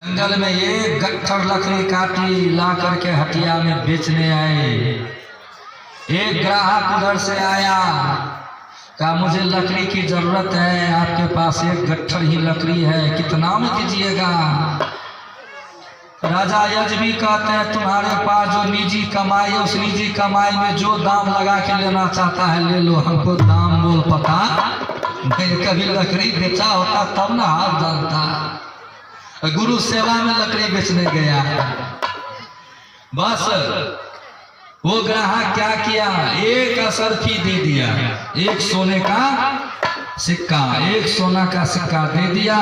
जंगल में एक गट्ठर लकड़ी काटी ला करके हटिया में बेचने आए। एक ग्राहक उधर से आया, कहा मुझे लकड़ी की जरूरत है, आपके पास एक गट्ठर ही लकड़ी है, कितना में दीजिएगा? राजा यजवी कहते हैं तुम्हारे पास जो निजी कमाई है, उस निजी कमाई में जो दाम लगा के लेना चाहता है ले लो, हमको दाम मोल पता नहीं। कभी लकड़ी बेचा होता तब ना हाथ जानता। गुरु सेवा में लकड़ी बेचने गया है। बस वो ग्राहक क्या किया, एक असरफी दे दिया, एक सोने का सिक्का, एक सोना का सिक्का दे दिया।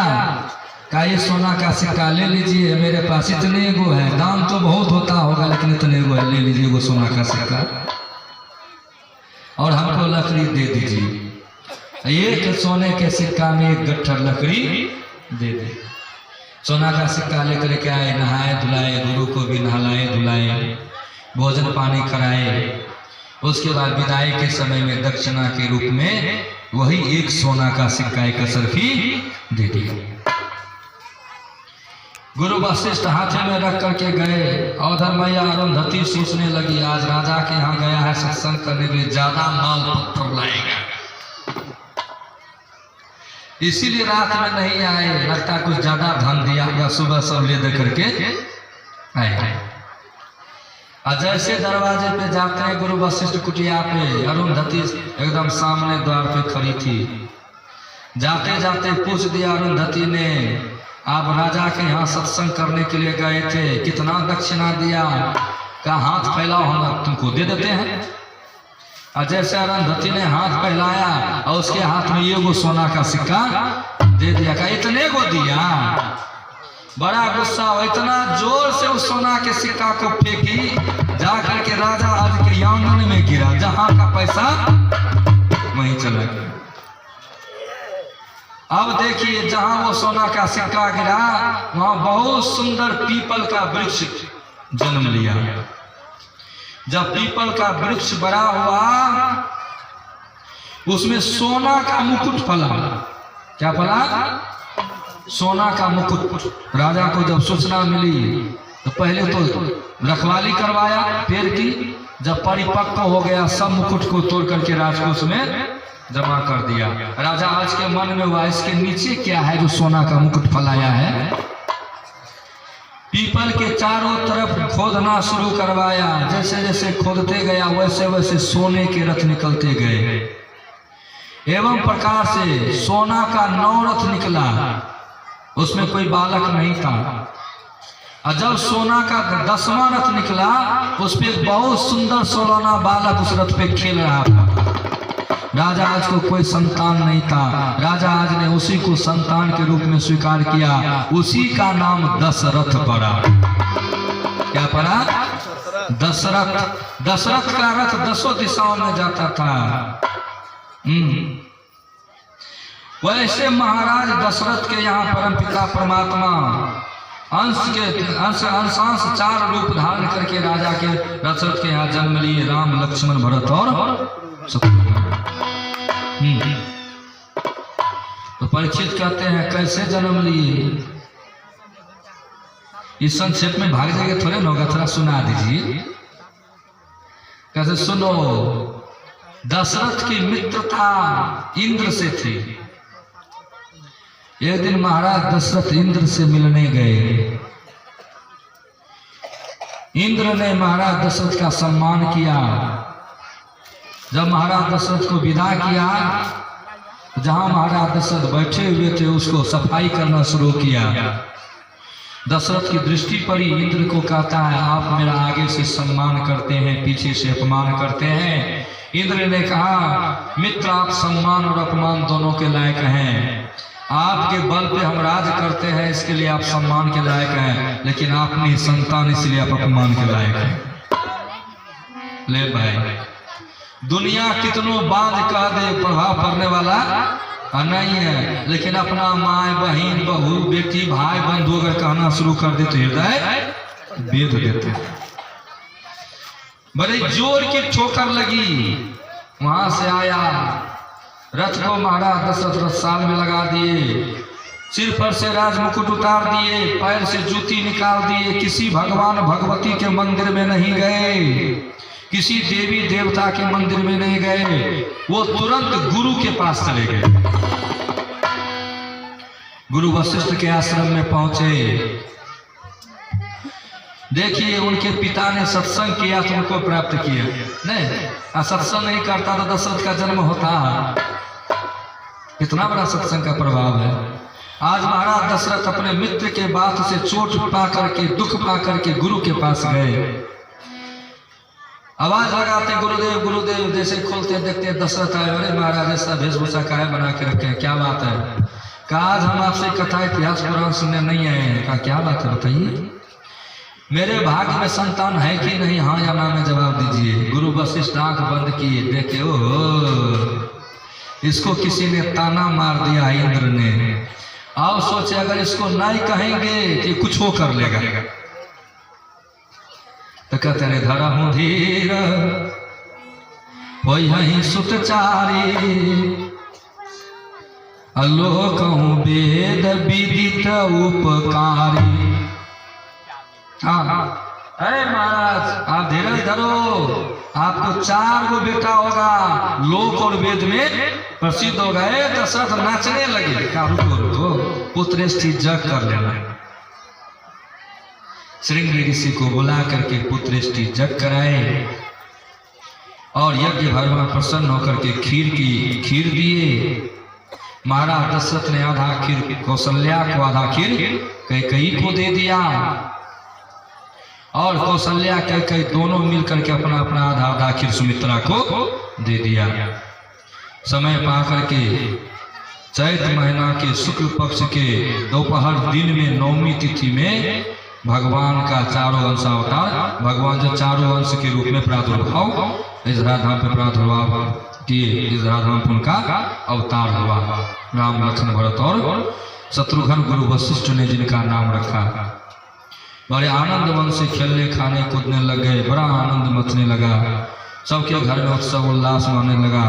का ये सोना का सिक्का ले लीजिए, मेरे पास इतने गो है, दाम तो बहुत होता होगा लेकिन इतने गो है, ले लीजिए वो सोना का सिक्का और हमको लकड़ी दे दीजिए। एक सोने के सिक्का में एक गट्ठर लकड़ी दे दी। सोना का सिक्का लेकर के आए, नहाए धुलाए, गुरु को भी नहलाए धुलाए, भोजन पानी कराए। उसके बाद विदाई के समय में दक्षिणा के रूप में वही एक सोना का सिक्का एक असरफी दे दिया। गुरु वशिष्ठ हाथे में रख करके गए और उधर मैया अरुंधति सोचने लगी, आज राजा के यहाँ गया है सत्संग करने के लिए, ज्यादा माल पत्थर लाएगा, इसीलिए रात में नहीं आए, लगता कुछ ज्यादा धन दिया या सुबह सब ले दे करके आए। और जैसे दरवाजे पे जाते हैं गुरु वशिष्ठ कुटिया पे, अरुंधति एकदम सामने द्वार पे खड़ी थी। जाते जाते पूछ दिया अरुंधति ने, आप राजा के यहाँ सत्संग करने के लिए गए थे, कितना दक्षिणा दिया? का हाथ फैलाओ, हम तुमको दे देते हैं। और जैसे अरुंधति ने हाथ फैलाया और उसके हाथ में ये वो सोना का सिक्का दे दिया। का इतने को दिया? बड़ा गुस्सा हो, इतना जोर से उस सोना के सिक्का को फेंकी, जाकर के राजा आज के आंगन में गिरा, जहां का पैसा वहीं चला गया। अब देखिए जहां वो सोना का सिक्का गिरा वहां बहुत सुंदर पीपल का वृक्ष जन्म लिया। जब पीपल का वृक्ष बड़ा हुआ उसमें सोना का मुकुट फला। क्या फला? सोना का मुकुट। राजा को जब सूचना मिली तो पहले तो रखवाली करवाया पेड़ की, जब परिपक्व हो गया सब मुकुट को तोड़ करके राजकोष में जमा कर दिया। राजा आज के मन में हुआ इसके नीचे क्या है जो सोना का मुकुट फलाया है। पीपल के चारों तरफ खोदना शुरू करवाया, जैसे जैसे खोदते गया वैसे वैसे सोने के रथ निकलते गए। एवं प्रकार से सोना का 9 रथ निकला, उसमें कोई बालक नहीं था। और जब सोना का 10वां रथ निकला उस पर बहुत सुंदर सोलना बालक उस रथ पे खेल रहा था। राजा आज को कोई संतान नहीं था, राजा आज ने उसी को संतान के रूप में स्वीकार किया, उसी का नाम दशरथ पड़ा। क्या पड़ा? दशरथ। दशरथ का रथ 10 दिशाओं में जाता था। वैसे महाराज दशरथ के यहाँ परमपिता परमात्मा अंशांश 4 रूप धारण करके राजा के दशरथ के यहाँ जन्म लिए, राम लक्ष्मण भरत और शत्रुघ्न। तो परीक्षित कहते हैं कैसे जन्म लिए? इस संक्षेप में भाग जाएंगे थोड़े ना होगा, थोड़ा सुना दीजिए। कैसे? सुनो, दशरथ की मित्रता इंद्र से थी। एक दिन महाराज दशरथ इंद्र से मिलने गए। इंद्र ने महाराज दशरथ का सम्मान किया। जब महाराज दशरथ को विदा किया, जहां महाराज दशरथ बैठे हुए थे उसको सफाई करना शुरू किया। दशरथ की दृष्टि पड़ी, इंद्र को कहता है आप मेरा आगे से सम्मान करते हैं, पीछे से अपमान करते हैं। इंद्र ने कहा मित्र आप सम्मान और अपमान दोनों के लायक हैं, आपके बल पे हम राज करते हैं इसके लिए आप सम्मान के लायक हैं, लेकिन आप नहीं संतान इसलिए आप अपमान के लायक हैं। ले भाई, दुनिया कितनों बांध कह दे प्रभाव पड़ने वाला नहीं है, लेकिन अपना माँ बहन बहू बेटी भाई बंधु अगर कहना शुरू कर दे तो हृदय वेद देते। बड़े जोर की ठोकर लगी, वहां से आया, रथ को महाराज दशरथ रथ साल में लगा दिए। सिर पर से राज मुकुट उतार दिए, पैर से जूती निकाल दिए, किसी भगवान भगवती के मंदिर में नहीं गए, किसी देवी देवता के मंदिर में नहीं गए, वो तुरंत गुरु के पास चले गए। गुरु वशिष्ठ के आश्रम में पहुंचे। देखिए उनके पिता ने सत्संग किया तो उनको प्राप्त किया, नहीं सत्संग नहीं करता तो दशरथ का जन्म होता। कितना बड़ा सत्संग का प्रभाव है। आज महाराज दशरथ अपने मित्र के बात से चोट पा करके, दुख पा करके गुरु के पास गए। आवाज लगाते गुरुदेव गुरुदेव, जैसे खोलते देखते दशरथ आए, अरे महाराज ऐसा वेशभूषा काहे बना के रखे, क्या बात है? कहा आज हम आपसे कथा इतिहास पुराण सुनने नहीं आए हैं। कहा क्या बात है बताइए, मेरे भाग्य में संतान है कि नहीं, हाँ या ना में जवाब दीजिए। गुरु वशिष्ठ आंख बंद किए, देखे ओ इसको किसी ने ताना मार दिया इंद्र ने। आओ सोचे अगर इसको नहीं कहेंगे कि कुछ हो कर लेगा, तो कहते हैं धरा हूं धीर वही सुतचारी, लोक वेद विदित उपकारी। अरे महाराज आप धीरज धरो, आपको 4 गो बेटा होगा, लोक और वेद में प्रसिद्ध हो गए। दशरथ नाचने लगे। का रुको रुको, पुत्रेष्टि जग कर लेना। श्रृंगी ऋषि को बुला करके पुत्रेष्टि जग कराए और यज्ञ भगवान प्रसन्न होकर के खीर दिए। महाराज दशरथ ने आधा खीर कौशल्या को, आधा खीर कैकेयी को दे दिया और कौशल्या कैकेयी दोनों मिलकर के अपना अपना आधा खीर सुमित्रा को दे दिया। समय पा करके चैत महीना के शुक्ल पक्ष के दोपहर दिन में 9वीं तिथि में भगवान का चारों अंशावतार, भगवान जो चारों अंश के रूप में प्रादुर्भाव इस राधाम पे प्रादुर्भाव किए, इस राधाम पे उनका अवतार हुआ। राम लक्ष्मण भरत और शत्रुघ्न गुरु वशिष्ठ ने जिनका नाम रखा। बड़े आनंद मन से खेलने खाने कूदने लग गए, बड़ा आनंद मचने लगा, सबके घर में उत्सव उल्लास मानने लगा।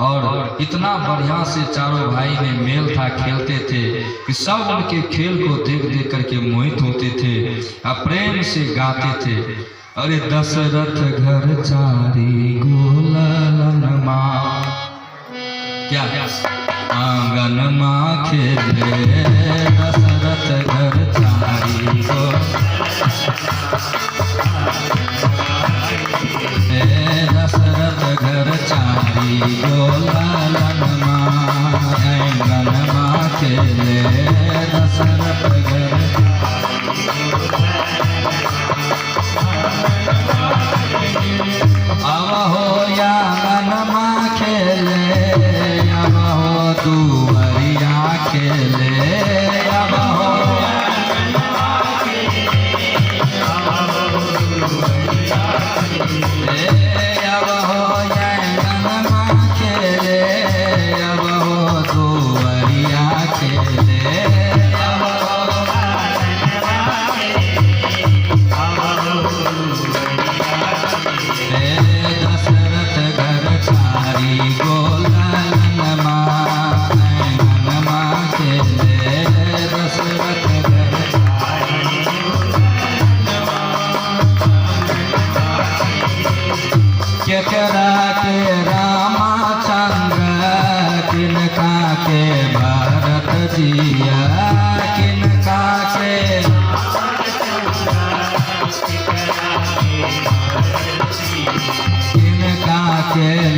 और इतना बढ़िया से चारों भाई में मेल था, खेलते थे कि सब उनके खेल को देख देख करके मोहित होते थे, प्रेम से गाते थे। अरे दशरथ घर चारी गोलन माँ, क्या आंगन माँ खेले, दशरथ घर चारी दशरथ घर चारी गोलन माँ, आंगन माँ खेले, दशरथ घर। अब हो या आंगन माँ खेले, अब हो दुवरिया खेले, अब हो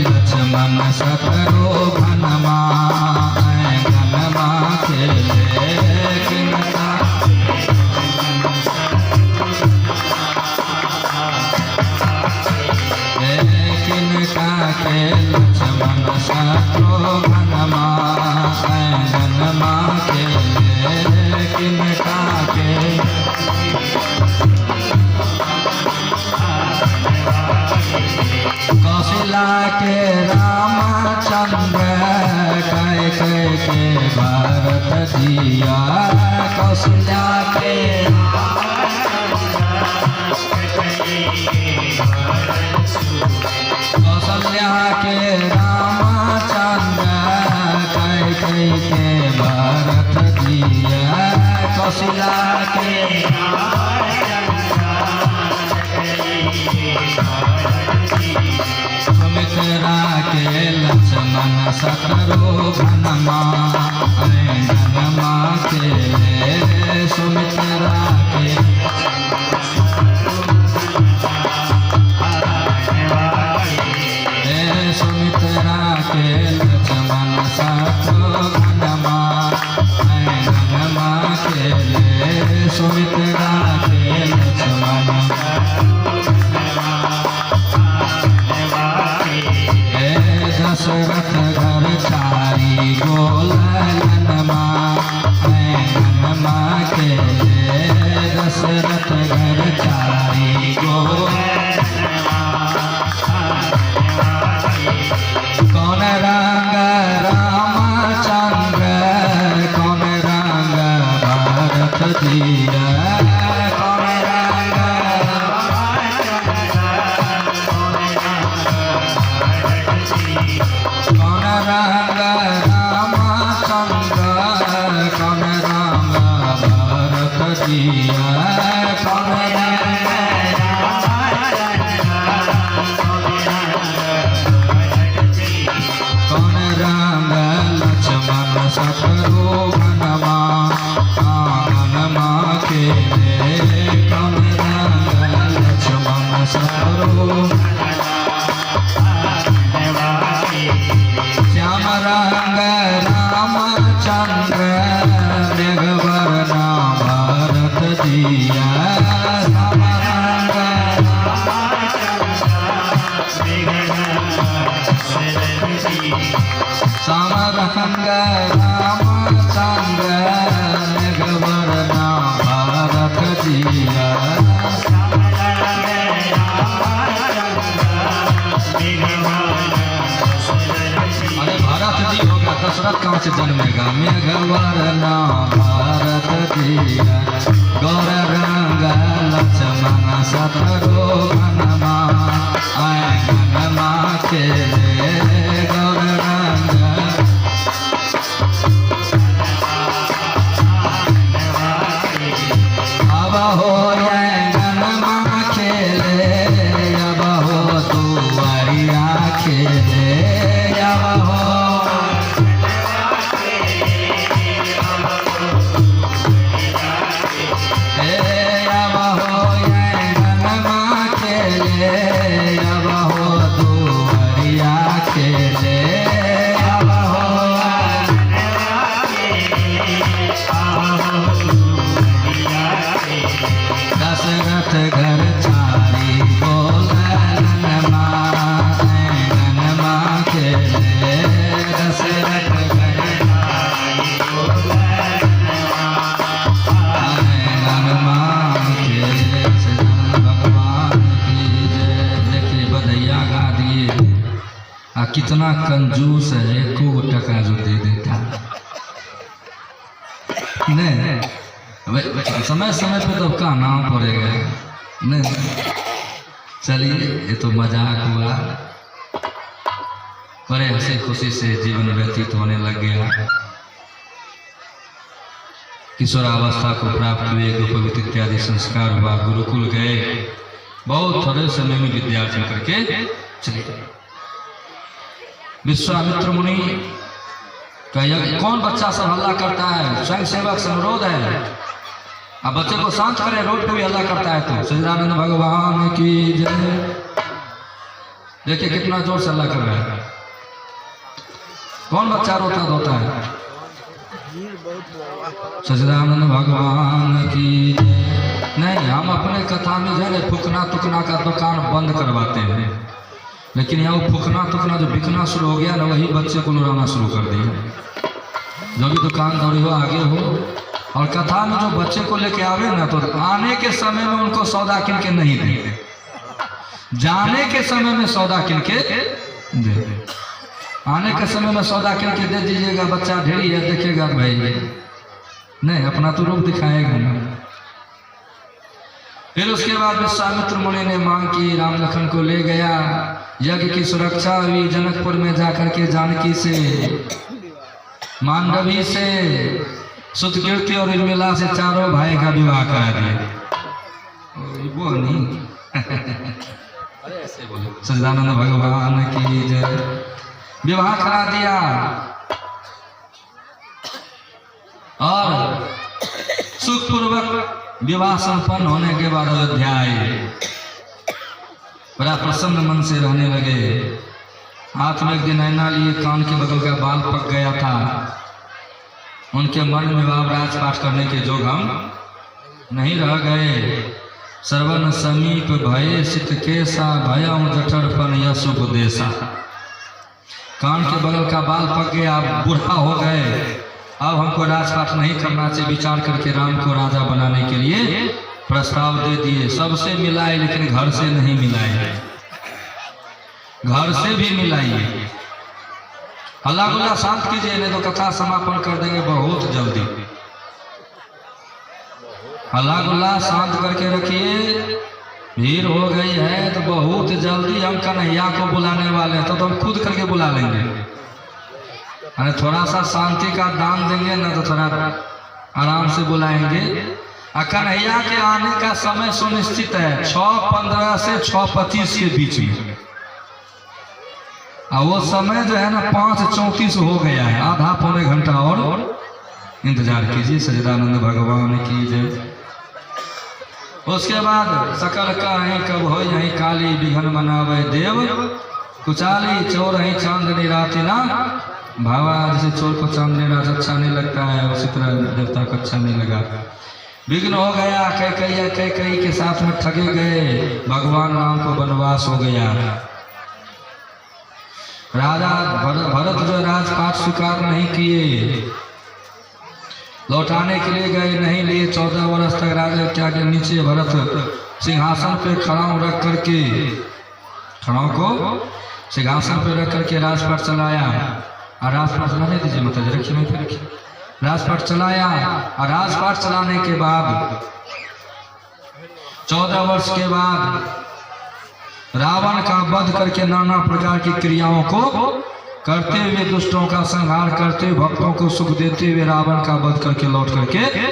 लक्ष्मण शत्रुघ्न माँ, आंगन माँ खेले, किनका के लक्ष्मण शत्रुघ्न माँ, आंगन माँ खेले, किनका के कौशल्या के रामचंद्र, कैकेयी के भरत जिया, कौशल्या के कौशल्या के रामचंद्र, कैकेयी के भरत जिया। कौशिला के सुमित्रा के लक्ष्मण शत्रुघ्नमा अंगनमा के सुमित्रा के सुमित्रा के लक्ष्मण शत्रुघ्नमा अंगनमा के सुमित्रा के लक्ष्मण दशरथ घर चारी गोलनमा अंगनमा के दशरथ घर चारी कौन रंग रामचंद्र कौन रंग भरत दिया कौन रंग कौन रंग रामचंद्र कौन रंग भरत दिया कौन रंग कौन रंग लक्ष्मण शत्रुघ्नमा अंगनमा के कौन रंग लक्ष्मण श्याम रंग रामचंद्र मेघवर्णा भरत दिया श्याम रंग श्याम रंग रामचंद्र मेघवर्णा भरत दिया अरे भरत जी होगा दशरथ कहाँ से जन्मेगा मेघवर्णा भरत दिया गौर रंग लक्ष्मण शत्रुघ्नमा अंगनमा के गौर रंग अब हो अंगनमा खेले अब हो दुआरिया खेले अब हो अब हो अंगनमा खेले अब हो दुआरिया खेले अब हो दशरथ घर चारी गोलनमा अंगनमा के दशरथ घर चारी गोलनमा अंगनमा के भगवान की जय। देखिए बधैया गा दिए आ कितना कंजूस है एको टका जो दे देता नहीं समय समय पे तो का नाम पड़ेगा नहीं। चलिए ये तो मजाक हुआ बड़े हंसी खुशी से जीवन व्यतीत होने लग गया। किशोरावस्था को प्राप्त हुए गोपवित इत्यादि संस्कार हुआ गुरुकुल गए बहुत थोड़े समय में विद्यार्जन करके चले गए। विश्वामित्र मुनि का कौन बच्चा सब हल्ला करता है स्वयं सेवक अनुरोध है अब बच्चे को शांत करें रोड पे भी हल्ला करता है तो सच्चिदानंद भगवान की जय। देखिए कितना जोर से हल्ला कर रहा है कौन बच्चा रोता धोता है सच्चिदानंद भगवान की जय। नहीं हम अपने कथा में जो है फुकना तुकना का दुकान बंद करवाते हैं लेकिन यहाँ वो फुकना तुकना जो बिकना शुरू हो गया ना वही बच्चे को लुराना शुरू कर दिया। जो भी दुकानदारी हो आगे हो और कथा में जो बच्चे को लेके आवे ना तो आने के समय में उनको सौदा किन के नहीं दे जाने के समय में सौदा किन के दे आने के समय में सौदा किन के दे दीजिएगा बच्चा ढेरी है देखेगा भाई नहीं अपना तो रूप दिखाएगा ना। फिर उसके बाद विश्वामित्र मुनि ने मांग की राम लखन को ले गया यज्ञ की सुरक्षा हुई जनकपुर में जाकर के जानकी से मांडवी से सुतकीर्ति और उर्मिला से चारों भाई का विवाह करा दिया। वो नहीं सच्चिदानंद भगवान की जय। विवाह करा दिया और सुखपूर्वक विवाह संपन्न होने के बाद अयोध्या आए। बड़ा प्रसन्न मन से रहने लगे। हाथ में एक दिन ऐना लिए, कान के बगल का बाल पक गया था। उनके मन में भाव राजपाट करने के जोग हम नहीं रह गए। सर्वन समीप भये सित केसा भयम जठरपन यश उपदेशा। कान के बगल का बाल पक गया, बूढ़ा हो गए, अब हमको राजपाट नहीं करना चाहिए। विचार करके राम को राजा बनाने के लिए प्रस्ताव दे दिए। सबसे मिलाए लेकिन घर से नहीं मिलाए, घर से भी मिलाइए। हल्ला गुल्ला शांत कीजिए, नहीं तो कथा समापन कर देंगे बहुत जल्दी। हल्ला गुल्ला शांत करके रखिए, भीड़ हो गई है तो बहुत जल्दी हम कन्हैया को बुलाने वाले हैं, तो हम खुद करके बुला लेंगे। अरे थोड़ा सा शांति का दान देंगे ना तो थोड़ा आराम से बुलाएंगे। कन्हैया के आने का समय सुनिश्चित है 6:15 से 6:25 के बीच में। और वो समय जो है ना 5:34 हो गया है। आधा पौने घंटा और इंतजार कीजिए। सच्चिदानंद भगवान की जय। उसके बाद सकल कहीं कब हो यही काली विघन मनावे देव कुचाली चोर ही चांदनी राति ना भावा। जैसे चोर को चांदनी रात अच्छा नहीं लगता है, उसी तरह देवता को अच्छा नहीं लगा। विघ्न हो गया, कई के साथ में ठगे गए। भगवान राम को वनवास हो गया। राजा भरत जो राजपाट स्वीकार नहीं किए, लौटाने के लिए गए, नहीं लिए। 14 वर्ष तक राजा क्या के नीचे भरत सिंहासन पे खड़ाऊ रख करके, खड़ाऊ को सिंहासन पे रख करके राजपाट चलाया। और राजपाट चलाने दीजिए, मतलब रखिए नहीं फिर रखिए। राजपाट चलाया और राजपाट चलाने के बाद 14 वर्ष के बाद रावण का वध करके नाना प्रकार की क्रियाओं को करते हुए, दुष्टों का संहार करते हुए, भक्तों को सुख देते हुए रावण का वध करके लौट करके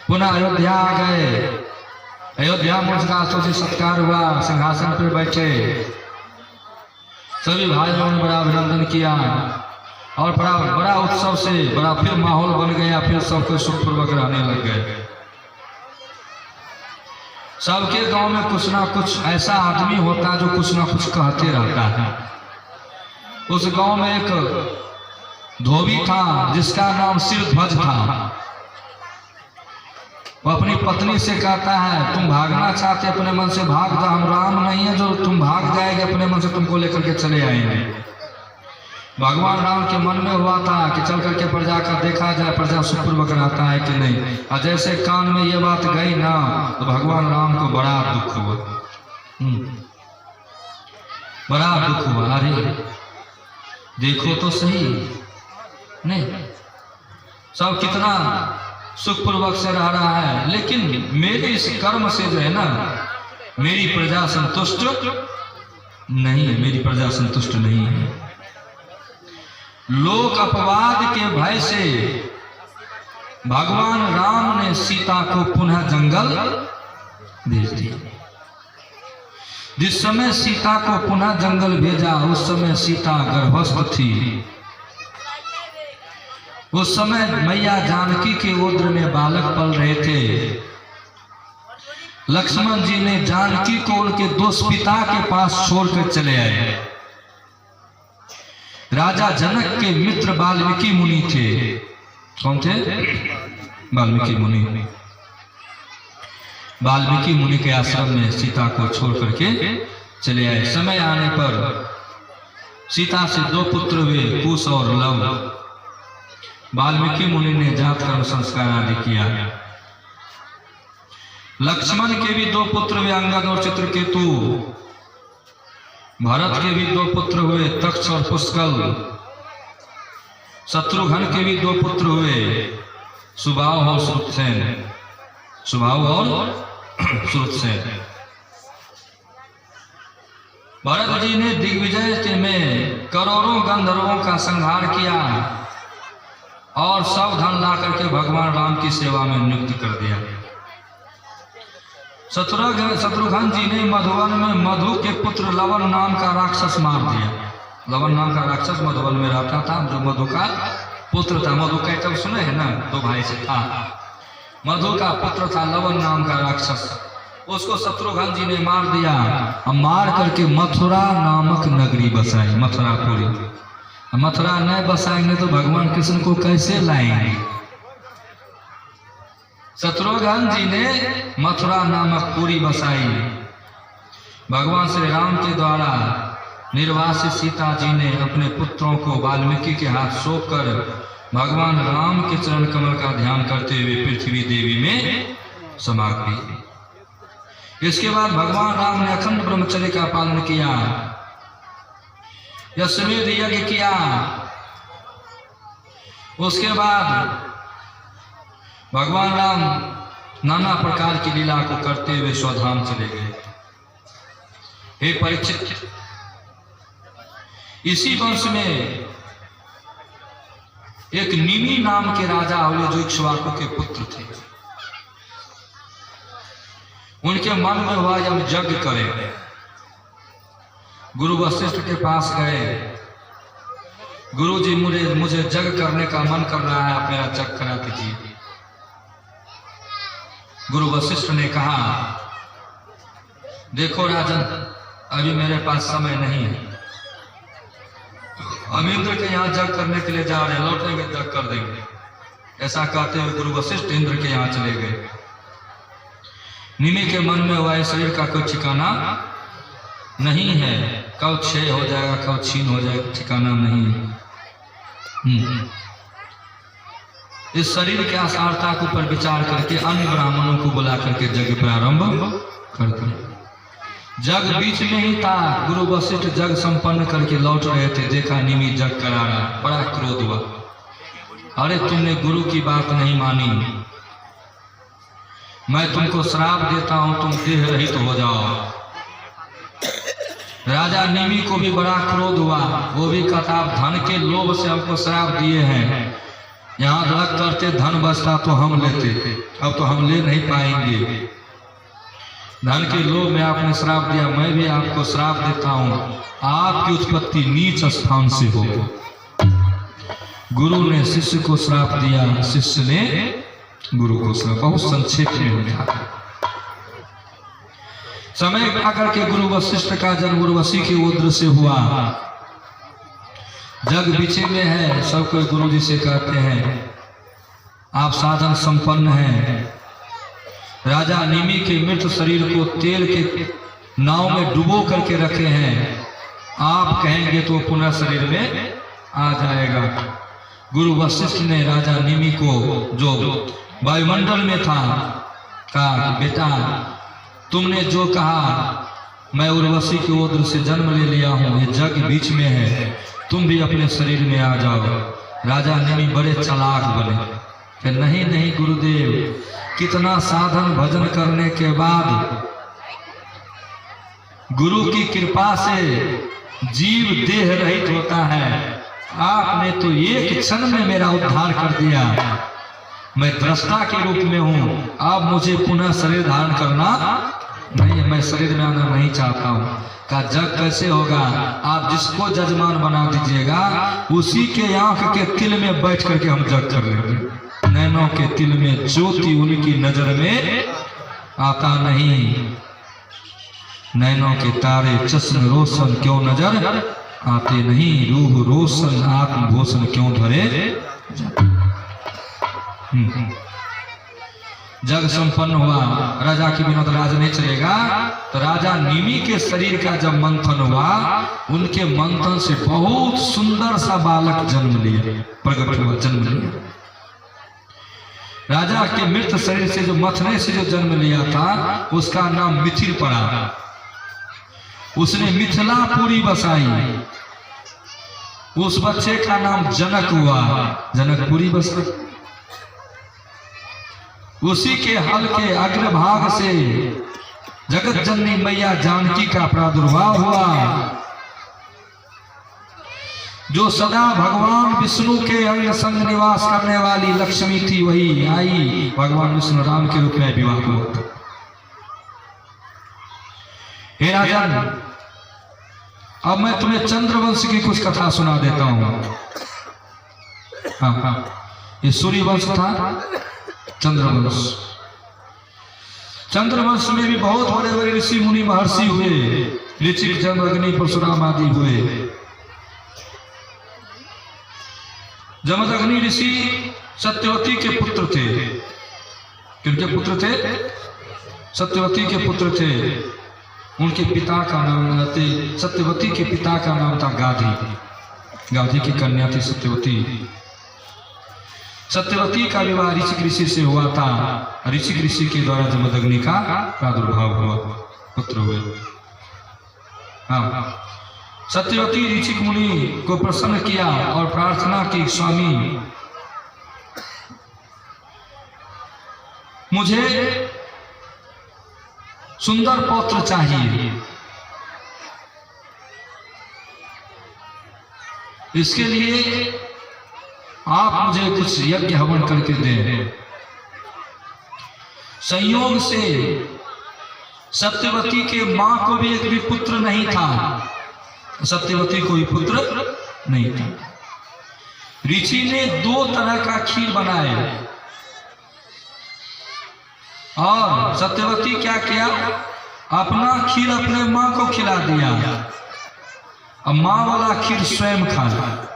पुनः अयोध्या आ गए। अयोध्या में उसका आशोचित सत्कार हुआ, सिंहासन पर बैठे। सभी भाइयों ने बड़ा अभिनंदन किया और बड़ा उत्सव से बड़ा फिर माहौल बन गया। फिर सबको सुखपूर्वक रहने लग गए। सबके गांव में कुछ ना कुछ ऐसा आदमी होता जो कुछ ना कुछ कहते रहता है। उस गांव में एक धोबी था जिसका नाम सिरध्वज था। वो अपनी पत्नी से कहता है, तुम भागना चाहते अपने मन से भाग जाओ, हम राम नहीं है जो तुम भाग जाएंगे, अपने मन से तुमको लेकर के चले आएंगे। भगवान राम के मन में हुआ था कि चल करके प्रजा का देखा जाए, प्रजा सुखपूर्वक रहता है कि नहीं। और जैसे कान में ये बात गई ना तो भगवान राम को बड़ा दुख हुआ, बड़ा दुख हुआ। अरे देखो तो सही, नहीं सब कितना सुखपूर्वक से रह रहा है, लेकिन मेरे इस कर्म से जो है ना मेरी प्रजा संतुष्ट नहीं, मेरी प्रजा संतुष्ट नहीं है। लोक अपवाद के भय से भगवान राम ने सीता को पुनः जंगल भेज दिया। जिस समय सीता को पुनः जंगल भेजा उस समय सीता गर्भस्थ थी। उस समय मैया जानकी के उदर में बालक पल रहे थे। लक्ष्मण जी ने जानकी को उनके दोस्त पिता के पास छोड़कर चले आए। राजा जनक के मित्र वाल्मीकि मुनि थे। कौन थे? वाल्मीकि मुनि। वाल्मीकि मुनि के आश्रम में सीता को छोड़ करके चले आए। समय आने पर सीता से 2 पुत्र हुए, कुश और लव। वाल्मीकि मुनि ने जात कर्म संस्कार आदि किया। लक्ष्मण के भी 2 पुत्र हुए, अंगद और चित्रकेतु। भरत के भी 2 पुत्र हुए, तक्ष और पुष्कल। शत्रुघ्न के भी 2 पुत्र हुए, सुबाहु और श्रुतसेन। सुबाहु और श्रुतसेन। भरत जी ने दिग्विजय में करोड़ों गंधर्वों का संहार किया। और सब धन ला करके भगवान राम की सेवा में नियुक्त कर दिया। शत्रुघ्न जी ने मधुवन में मधु के पुत्र लवन नाम का राक्षस मार दिया। लवन नाम का राक्षस मधुवन में रहता था, जो मधु का पुत्र था। मधु का जब सुने हैं ना, दो भाई से था। मधु का पुत्र था लवन नाम का राक्षस। उसको शत्रुघ्न जी ने मार दिया। अब मार करके मथुरा नामक नगरी बसाई, मथुरापुरी। मथुरा नहीं बसाएंगे तो भगवान कृष्ण को कैसे लाएंगे? शत्रुघ्न जी ने मथुरा नामक पुरी बसाई। भगवान श्री राम के द्वारा निर्वासित सीता जी ने अपने पुत्रों को वाल्मीकि के हाथ सौंप कर भगवान राम के चरण कमल का ध्यान करते हुए पृथ्वी देवी में समा गई। इसके बाद भगवान राम ने अखंड ब्रह्मचर्य का पालन किया, अश्वमेध यज्ञ किया। उसके बाद भगवान राम नाना प्रकार की लीला को करते हुए स्वधाम चले गए। हे परीक्षित, इसी वंश में एक निमि नाम के राजा हुए, जो इक्ष्वाकु के पुत्र थे। उनके मन में हुआ जब यज्ञ करें। गुरु वशिष्ठ के पास गए, गुरु जी मुझे यज्ञ करने का मन कर रहा है, आप मेरा यज्ञ करा दीजिए। गुरु वशिष्ठ ने कहा, देखो राजन, अभी मेरे पास समय नहीं है। हम इंद्र के यहाँ यज्ञ करने के लिए जा रहे हैं, लौटेंगे यज्ञ कर देंगे। ऐसा कहते हुए गुरु वशिष्ठ इंद्र के यहाँ चले गए। निमि के मन में हुआ शरीर का कोई ठिकाना नहीं है, कब क्षय हो जाएगा, कब छीन हो जाएगा, ठिकाना नहीं है। इस शरीर के आसारता के ऊपर विचार करके अन्य ब्राह्मणों को बुला करके यज्ञ प्रारंभ कर दिया। जग बीच में ही था। गुरु वशिष्ठ जग संपन्न करके लौट रहे थे, देखा निमि जग करा रहा। बड़ा क्रोध हुआ, अरे तुमने गुरु की बात नहीं मानी, मैं तुमको श्राप देता हूं, तुम देह रहित हो जाओ। राजा निमि को भी बड़ा क्रोध हुआ। वो भी कहता, आप धन के लोभ से हमको श्राप दिए हैं, यहाँ रख करते धन बचता तो हम लेते, अब तो हम ले नहीं पाएंगे। धन के लोभ में आपने श्राप दिया, मैं भी आपको श्राप देता हूँ, आपकी उत्पत्ति नीच स्थान से हो। गुरु ने शिष्य को श्राप दिया, शिष्य ने गुरु को श्राप। बहुत संक्षेप में हो जाता। समय आकर के गुरु वशिष्ठ का जन्म उर्वशी के उद्र से हुआ। जग बीचे में है, सब कोई गुरु जी से कहते हैं आप साधन संपन्न हैं। राजा निमि के मृत शरीर को तेल के नाव में डुबो करके रखे हैं, आप कहेंगे तो पुनः शरीर में आ जाएगा। गुरु वशिष्ठ ने राजा निमि को, जो वायुमंडल में था, कहा बेटा तुमने जो कहा, मैं उर्वशी के उद्र से जन्म ले लिया हूँ, ये जग बीच में है, तुम भी अपने शरीर में आ जाओ। राजा निमि बड़े चालाक बने कि नहीं नहीं गुरुदेव, कितना साधन भजन करने के बाद गुरु की कृपा से जीव देह रहित होता है, आपने तो एक क्षण में मेरा उद्धार कर दिया। मैं दृष्टा के रूप में हूं, अब मुझे पुनः शरीर धारण करना नहीं, मैं शरीर में आना नहीं चाहता हूँ। का जग कैसे होगा, आप जिसको जजमान बना दीजिएगा उसी के आंख के तिल में बैठ करके हम जग कर लेंगे। नैनों के तिल में ज्योति उनकी नजर में आता नहीं, नैनों के तारे चश्म रोशन क्यों नजर आते नहीं, रूह रोशन आत्म भूषण क्यों धरे। जग संपन्न हुआ, राजा के बिना तो राज नहीं चलेगा। तो राजा निमि के शरीर का जब मंथन हुआ, उनके मंथन से बहुत सुंदर सा बालक जन्म लिया, प्रकट हुआ, जन्म लिया। राजा के मृत शरीर से जो मथने से जो जन्म लिया था, उसका नाम मिथिल पड़ा। उसने मिथिलापुरी बसाई। उस बच्चे का नाम जनक हुआ, जनकपुरी बसा। उसी के हल के अग्रभाग से जगत जननी मैया जानकी का प्रादुर्भाव हुआ। जो सदा भगवान विष्णु के अंग संग निवास करने वाली लक्ष्मी थी, वही आई भगवान विष्णु राम के रूप में विवाह हुआ था। हे राजन, अब मैं तुम्हें चंद्रवंश की कुछ कथा सुना देता हूं। हाँ, ये सूर्यवंश था, चंद्रवंश। चंद्रवंश में भी बहुत बड़े बड़े ऋषि मुनि महर्षि हुए, ऋचिक, जम, अग्नि, परशुराम आदि हुए। जमदग्नि ऋषि सत्यवती के पुत्र थे। किनके पुत्र थे? सत्यवती के पुत्र थे। उनके पिता का नाम थे, सत्यवती के पिता का नाम था गाधी। गाधी की कन्या थी सत्यवती। सत्यवती का विवाह ऋषिक ऋषि से हुआ था। ऋषिक ऋषि के द्वारा जमदग्नि का प्रादुर्भाव हुआ, पुत्र हुए। हाँ, सत्यवती ऋषिक मुनि को प्रसन्न किया और प्रार्थना की, स्वामी मुझे सुंदर पौत्र चाहिए, इसके लिए आप मुझे कुछ यज्ञ हवन करके दें। संयोग से सत्यवती के मां को भी एक भी पुत्र नहीं था। सत्यवती को भी पुत्र नहीं था। ऋषि ने 2 तरह का खीर बनाए और सत्यवती क्या किया, अपना खीर अपने मां को खिला दिया। अब मां वाला खीर स्वयं खा लिया।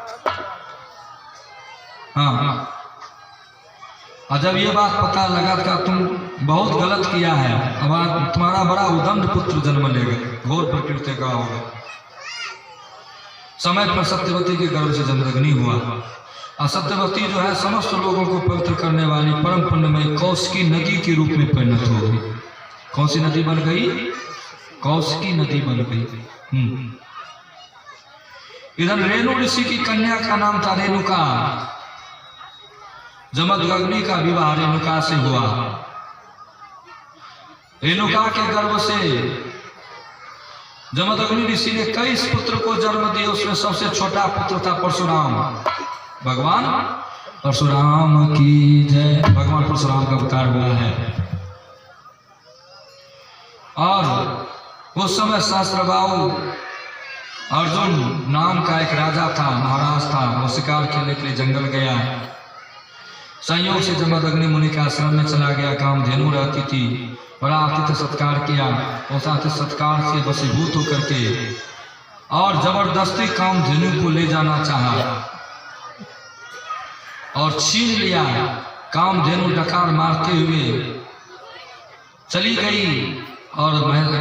हाँ, और जब ये बात पता लगा कि तुम बहुत गलत किया है, अब तुम्हारा बड़ा उदंड पुत्र जन्म लेगा, घोर प्रकृति का होगा। समय पर सत्यवती के गर्भ से जमदग्नि हुआ। और सत्यवती जो है समस्त लोगों को पवित्र करने वाली परम पुण्यमयी कौशिकी नदी के रूप में परिणत हो गई। कौन सी नदी बन गई? कौशिकी नदी बन गई। इधर रेणु ऋषि की कन्या का नाम था रेणुका। जमदग्नि का विवाह रेणुका से हुआ। रेणुका के गर्भ से जमदग्नि ऋषि ने कई पुत्र को जन्म दिया। उसमें सबसे छोटा पुत्र था परशुराम। भगवान परशुराम की जय। भगवान परशुराम का अवतार हुआ है। और उस समय सहस्त्रबाहु अर्जुन नाम का एक राजा था, महाराज था। वो शिकार खेलने के लिए जंगल गया। संयोग से जमदग्नि मुनि के आश्रम में चला गया। कामधेनु रहती थी, बड़ा आतिथ्य सत्कार किया। उस आतिथ्य सत्कार से वशीभूत होकर के और जबरदस्ती कामधेनु को ले जाना चाहा और छीन लिया। कामधेनु डकार मारते हुए चली गई और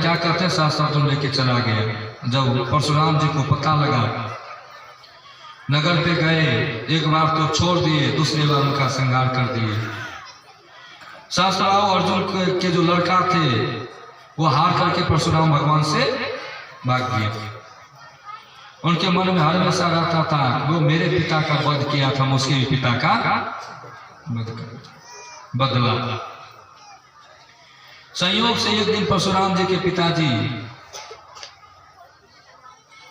क्या कहते हैं, साथ लेके चला गया। जब परशुराम जी को पता लगा, नगर पे गए, एक बार तो छोड़ दिए, दूसरी बार उनका संहार कर दिए। सहस्त्रबाहु अर्जुन के जो लड़का थे वो हार करके परशुराम भगवान से भाग गए। उनके मन में हमेशा रहता था, वो मेरे पिता का वध किया था, उसके भी पिता का बदला। संयोग से एक दिन परशुराम जी के पिताजी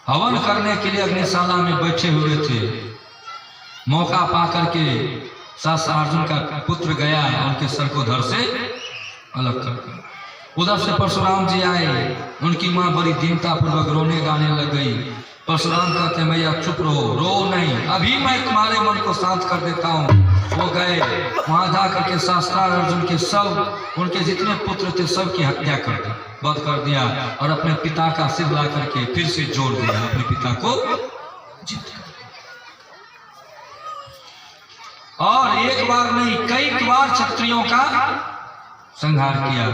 हवन करने के लिए अग्निशाला में बैठे हुए थे। मौका पा करके सहस्त्र अर्जुन का पुत्र गया, उनके सर को धड़ से अलग कर। उधर से परशुराम जी आए। उनकी माँ बड़ी दीनता पूर्वक रोने गाने लग गई। परशुराम कहते, मैया चुप रहो, रो नहीं, अभी मैं तुम्हारे मन को शांत कर देता हूँ। वो गए, वहां जा करके सहस्त्र अर्जुन के सब, उनके जितने पुत्र थे सबकी हत्या कर दी, वध कर दिया और अपने पिता का सिर ला करके फिर से जोड़ दिया, अपने पिता को जीत दिया। और एक बार नहीं, कई बार क्षत्रियों का संहार किया।